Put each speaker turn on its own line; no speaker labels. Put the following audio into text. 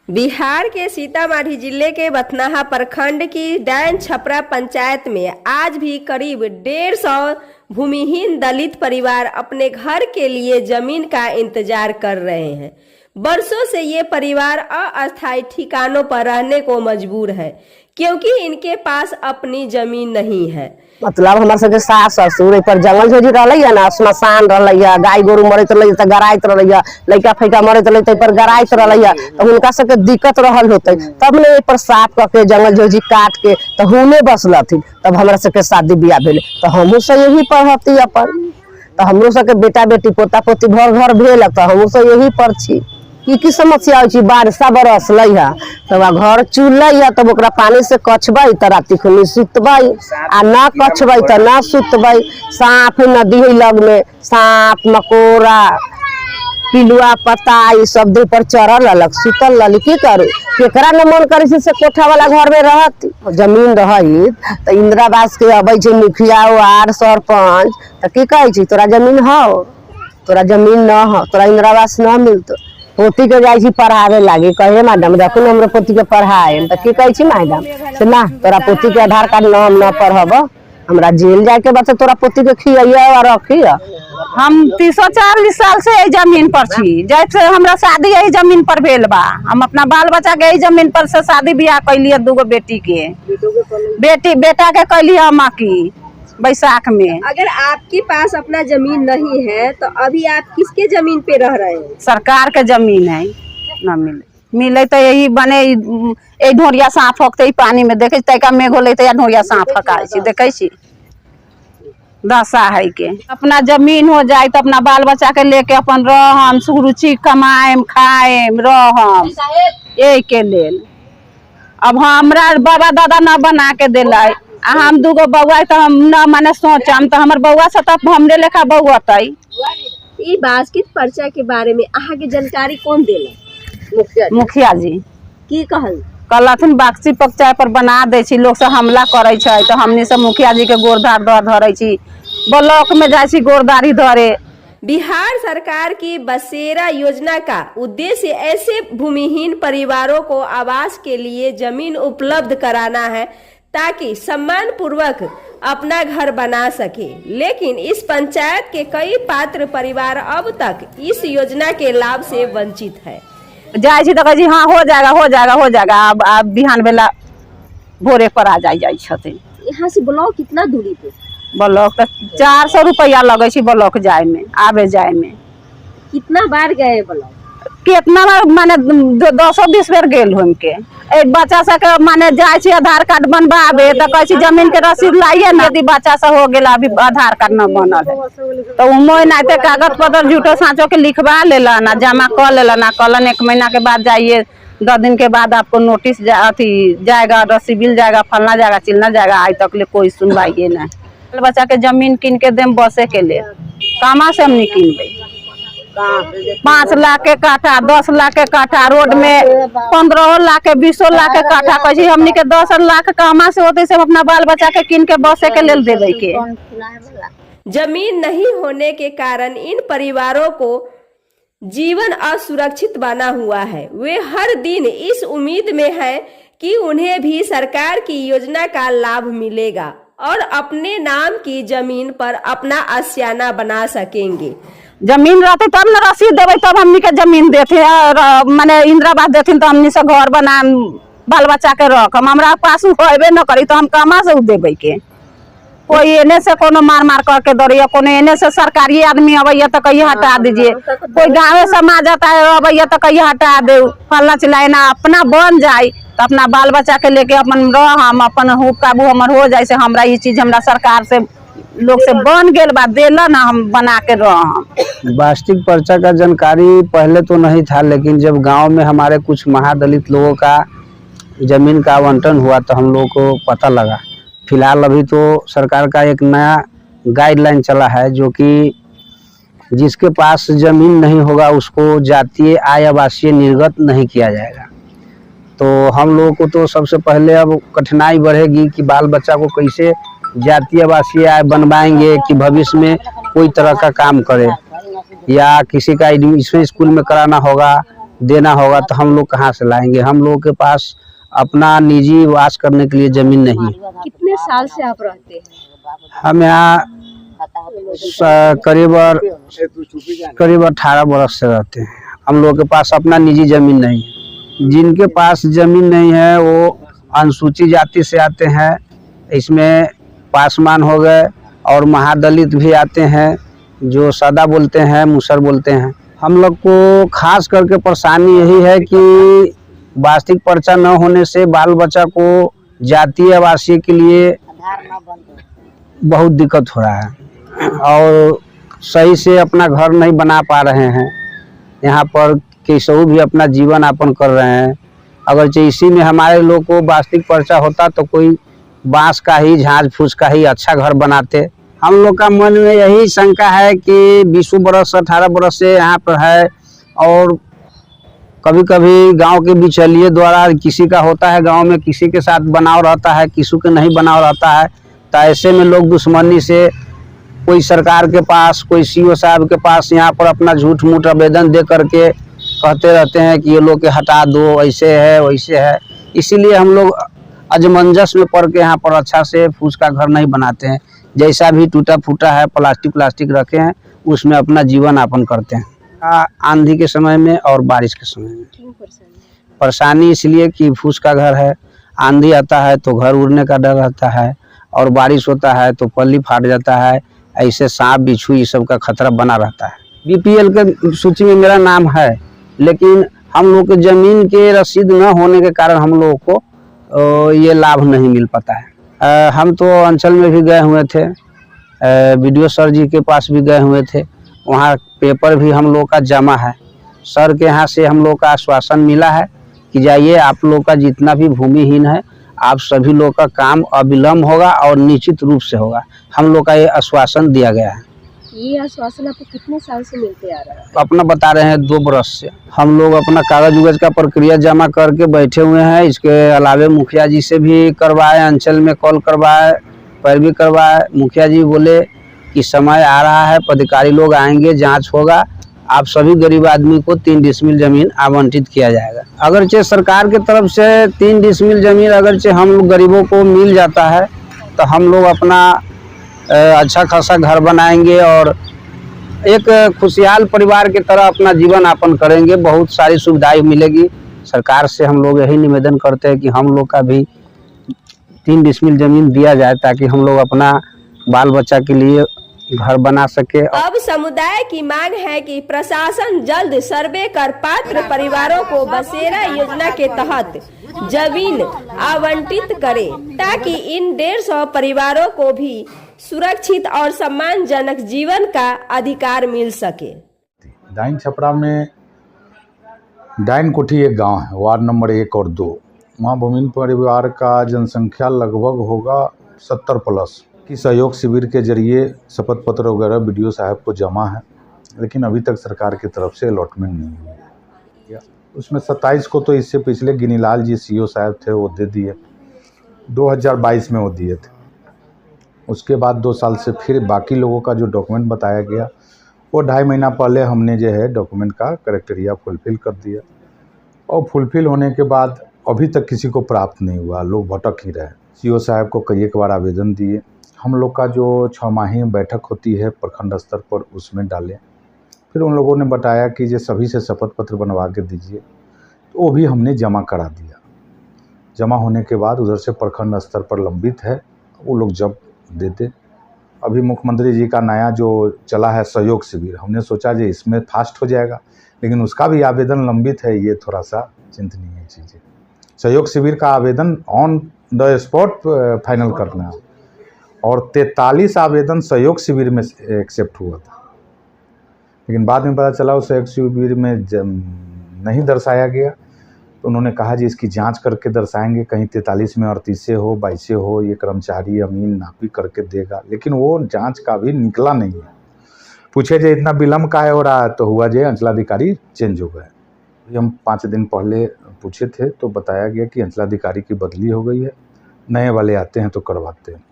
बिहार के सीतामढ़ी जिले के बथनाहा प्रखंड की डैन छपरा पंचायत में आज भी करीब 150 भूमिहीन दलित परिवार अपने घर के लिए जमीन का इंतजार कर रहे हैं। बरसों से ये परिवार अस्थायी ठिकानों पर रहने को मजबूर है क्योंकि इनके पास अपनी जमीन नहीं है।
मतलब हमारे सबके सास ससुर पर जंगल झोजी रहा ना, स्मशान रहा, गाय गोरु मरत रही तो गराइत रहा, लड़का फैका मरत रही पर गराइत रहा, तो उनका सबके दिक्कत रहल होते, तब ने पर साफ करके जंगल झोजी काट के तो हुने बसलथिन, तब हमारा सबके शादी बियाह भेल, तो हमहू से यही पढ़ती अपन, तो हमरो सबके बेटा बेटी पोता पोती घर घर भेल, तो हमहू से यही पर छी। की समस्या हो बारिशा बरसल है तब घर चूल्हा है, तब ओकरा पानी से कछबै तो राति खुनी सुतबै, आ ना कछबै तो ना सुतबै। सांप नदी है लग में, सांप मकोड़ा पिलुआ पत्ता ये सब दे पर चढ़ल अलग सुतल लली, की करू केकरा न मन करे से कोठा वाला घर में रहती जमीन रही तो इंदिरावास के अबै छै मुखिया वार्ड सरपंच तो की कहे तोरा जमीन हो, तोरा जमीन न हो, तोरा इंदिरावास न मिलतो। पोती के जाई पढ़ावे लागे, कहे मैडम देखो न हमरा पोती के पढ़ाए, तो की कहे मैडम से ना तोरा पोती के आधार कार्ड न हम न पढ़ब, हमरा जेल जाए के बाद तोरा पोती के खिया और रखिया।
हम 340 साल से यही जमीन पर छी, जब से हमरा शादी यही जमीन पर भेल बा। हम अपना बाल बच्चा के यही जमीन पर से शादी बियाह कैलिए, 2 बेटी के बेटा के कैलिए अम्मा की बैसाख में।
अगर आपके पास अपना जमीन नहीं है तो अभी आप किसके जमीन पे रह रहे हैं?
सरकार के जमीन है, न मिले तो यही बने यही ढोरिया सांप हकते पानी में, देखे तैका मेघ होले तो ढोरिया सांप हकाय छी, देखे छी दशा है के। अपना जमीन हो जाए तो अपना बाल बच्चा के लेके अपन रहम सुरुचि कमाएम खाएम रहम, यही के लेल। अब हमरा बाबा दादा न बना के दिला, हम 2 बउआ तो हम न माने सोचम तो हमर बउआ से तो हमरे लेखा बउआतै।
ई बास्केट पर्चा के बारे में अहाँ के जानकारी कौन देला?
मुखिया जी
की
कहलथिन बाक्सी पक्चा पर बना दे छी, लोग से हमला करे छै तो हमनी से मुखिया जी के गोरधार धरे छी, ब्लॉक में जाय छी गोरदारी धरे।
बिहार सरकार की बसेरा योजना का उद्देश्य ऐसे भूमिहीन परिवारों को आवास के लिए जमीन उपलब्ध कराना है ताकि सम्मान पूर्वक अपना घर बना सके, लेकिन इस पंचायत के कई पात्र परिवार अब तक इस योजना के लाभ से वंचित है।
जाय छी तो कहे हाँ हो जाएगा हो जाएगा हो जाएगा, अब बिहान बेला भोरे पर आ जाय छथिन।
यहाँ से ब्लॉक कितना दूरी पे?
ब्लॉक तो 400 रुपया लगे छी ब्लॉक जाए में आवे जाए में।
कितना बार गए ब्लॉक?
कितना बार माने 220 बेर गेल हम के। एक बच्चा से के माने जाय छी आधार कार्ड बनवावे तो कहे छी जमीन के रसीद लाइए ना, यदि बच्चा से हो गेला अभी आधार कार्ड न बनल है तो उमोय ना ते कागज पत्र झूठो साँचो के लिखवा लेला ना, जमा कर लेला ना, कहलन 1 महीना के बाद जाइए, 10 दिन के बाद आपको नोटिस अथी जाएगा, रसीबिल जाएगा, फलना जाएगा चिलना जाएगा, आज तक ले कोई सुनवाई ना। बच्चा के जमीन किन के देम बसे के लिए, कहाँ से हम किनबे? 5 लाख के काठा 10 लाख के काठा, रोड में 15 लाख के 20 लाख के काठा, कहे हमनी के 10 लाख कहाँ से होते से अपना बाल बच्चा के किन के बसे के लेल देवे के।
जमीन नहीं होने के कारण इन परिवारों को जीवन असुरक्षित बना हुआ है। वे हर दिन इस उम्मीद में है कि उन्हें भी सरकार की योजना का लाभ मिलेगा और अपने नाम की जमीन पर अपना आशियाना बना सकेंगे।
जमीन रहते तब न रसीद देवे, तब हमनी के जमीन देते माने इंदिरावास देथिन तो हमनी से घर बना बाल बच्चा के रखम। हमरा पास होबे न करी तो हम कहाँ से देवे के? कोई एने से कोनो मार मार करके दौड़िया, कोनो एने से सरकारी आदमी अबैया तो कहिए हटा दीजिए, कोई गाँव समाज आता है अबैया तो कहिए हटा दे, फलना चिल्लाए ना। अपना बन जाए तो अपना बाल बच्चा के लेके अपन रहम, अपन हुक काबू हमर हो जाए से हमरा ये चीज हमरा सरकार से लोग से बन गेल बा देला ना, हम बना के रहम।
बास्टिक पर्चा का जानकारी पहले तो नहीं था, लेकिन जब गांव में हमारे कुछ महादलित लोगों का जमीन का आवंटन हुआ तो हम लोगों को पता लगा। फिलहाल अभी तो सरकार का एक नया गाइडलाइन चला है जो कि जिसके पास जमीन नहीं होगा उसको जातीय आय आवासीय निर्गत नहीं किया जाएगा। तो हम लोगों को तो सबसे पहले अब कठिनाई बढ़ेगी कि बाल बच्चा को कैसे जातीय आवासीय आय बनवाएंगे कि भविष्य में कोई तरह का काम करे, या किसी का एडमिशन स्कूल में कराना होगा, देना होगा तो हम लोग कहाँ से लाएंगे। हम लोगों के पास अपना निजी वास करने के लिए जमीन नहीं है।
कितने साल से आप रहते हैं?
हम यहाँ करीब 18 बरस से रहते हैं। हम लोग के पास अपना निजी जमीन नहीं है। जिनके पास जमीन नहीं है वो अनुसूचित जाति से आते हैं, इसमें पासवान हो गए और महादलित भी आते हैं, जो सादा बोलते हैं, मुसर बोलते हैं। हम लोग को खास करके परेशानी यही है कि वास्तविक पर्चा न होने से बाल बच्चा को जातीय आवासीय के लिए बहुत दिक्कत हो रहा है और सही से अपना घर नहीं बना पा रहे हैं। यहाँ पर कैसे भी अपना जीवन यापन कर रहे हैं। अगर इसी में हमारे लोग को वास्तविक पर्चा होता तो कोई बांस का ही, झाँझ फूस का ही अच्छा घर बनाते। हम लोग का मन में यही शंका है कि 20 बरस 18 बरस से यहाँ पर है और कभी कभी गांव के बिचौलिए द्वारा किसी का होता है, गांव में किसी के साथ बनाव रहता है, किसी के नहीं बनाव रहता है, तो ऐसे में लोग दुश्मनी से कोई सरकार के पास, कोई सीओ साहब के पास यहाँ पर अपना झूठ मूठ आवेदन दे करके कहते रहते हैं कि ये लोग के हटा दो, ऐसे है वैसे है। इसीलिए हम लोग अजमंजस में पड़ के यहाँ पर अच्छा से फूस का घर नहीं बनाते हैं। जैसा भी टूटा फूटा है प्लास्टिक रखे हैं उसमें अपना जीवन यापन करते हैं। आंधी के समय में और बारिश के समय में परेशानी इसलिए कि फूस का घर है, आंधी आता है तो घर उड़ने का डर रहता है और बारिश होता है तो पल्ली फाट जाता है। ऐसे सांप बिच्छू ये सब का खतरा बना रहता है। बीपीएल के सूची में मेरा नाम है, लेकिन हम लोग के जमीन के रसीद न होने के कारण हम लोगों को ये लाभ नहीं मिल पाता है। हम तो अंचल में भी गए हुए थे, वीडियो सर जी के पास भी गए हुए थे, वहाँ पेपर भी हम लोग का जमा है। सर के यहाँ से हम लोग का आश्वासन मिला है कि जाइए आप लोग का जितना भी भूमिहीन है आप सभी लोग का काम अविलंब होगा और निश्चित रूप से होगा। हम लोग का ये आश्वासन दिया गया है।
ये आश्वासन आपको कितने साल से मिलते आ रहा है?
अपना बता रहे हैं 2 बरस से। हम लोग अपना कागज उगज का प्रक्रिया जमा करके बैठे हुए हैं। इसके अलावे मुखिया जी से भी करवाए, अंचल में कॉल करवाए, पैरवी करवाए। मुखिया जी बोले कि समय आ रहा है, पदाधिकारी लोग आएंगे, जांच होगा, आप सभी गरीब आदमी को 3 डिसमिल जमीन आवंटित किया जाएगा। अगरचे सरकार के तरफ से 3 डिसमिल जमीन अगरचे हम लोग गरीबों को मिल जाता है तो हम लोग अपना अच्छा खासा घर बनाएंगे और एक खुशहाल परिवार की तरह अपना जीवन यापन करेंगे। बहुत सारी सुविधाएं मिलेगी। सरकार से हम लोग यही निवेदन करते हैं कि हम लोग का भी 3 डिसमिल जमीन दिया जाए ताकि हम लोग अपना बाल बच्चा के लिए घर बना सके।
अब समुदाय की मांग है कि प्रशासन जल्द सर्वे कर पात्र परिवारों को बसेरा योजना के तहत जमीन आवंटित करे ताकि इन 150 परिवारों को भी सुरक्षित और सम्मानजनक जीवन का अधिकार मिल सके।
डाइन छपरा में डाइन कोठी एक गांव है, वार्ड नंबर 1 और 2। वहाँ भूमिहीन परिवार का जनसंख्या लगभग होगा 70 प्लस की सहयोग शिविर के जरिए शपथ पत्र वगैरह बीडीओ साहब को जमा है, लेकिन अभी तक सरकार की तरफ से अलॉटमेंट नहीं हुई है। उसमें 27 को तो इससे पिछले गिनीलाल जी सीओ साहब थे, वो दे दिए, 2022 में वो दिए थे। उसके बाद 2 साल से फिर बाकी लोगों का जो डॉक्यूमेंट बताया गया वो 2.5 महीना पहले हमने जो है डॉक्यूमेंट का क्राइटेरिया फुलफ़िल कर दिया और फुलफ़िल होने के बाद अभी तक किसी को प्राप्त नहीं हुआ, लोग भटक ही रहे। सीओ साहब को कई एक बार आवेदन दिए। हम लोग का जो 6 माही बैठक होती है प्रखंड स्तर पर उसमें डालें, फिर उन लोगों ने बताया कि ये सभी से शपथ पत्र बनवा के दीजिए, तो वो भी हमने जमा करा दिया। जमा होने के बाद उधर से प्रखंड स्तर पर लंबित है, वो लोग जब देते। अभी मुख्यमंत्री जी का नया जो चला है सहयोग शिविर, हमने सोचा कि इसमें फास्ट हो जाएगा, लेकिन उसका भी आवेदन लंबित है। ये थोड़ा सा चिंतनीय चीज़ है। सहयोग शिविर का आवेदन ऑन द स्पॉट फाइनल करना है और 43 आवेदन सहयोग शिविर में एक्सेप्ट हुआ था, लेकिन बाद में पता चला उस सहयोग शिविर में नहीं दर्शाया गया। तो उन्होंने कहा जी इसकी जांच करके दर्शाएंगे, कहीं 43 में 38 हो, 22 हो, ये कर्मचारी अमीन नापी करके देगा, लेकिन वो जांच का भी निकला नहीं है। पूछे जो इतना विलम्ब का है हो रहा है, तो हुआ जो अंचलाधिकारी चेंज हो गए। हम 5 दिन पहले पूछे थे तो बताया गया कि अंचलाधिकारी की बदली हो गई है, नए वाले आते हैं तो करवाते हैं।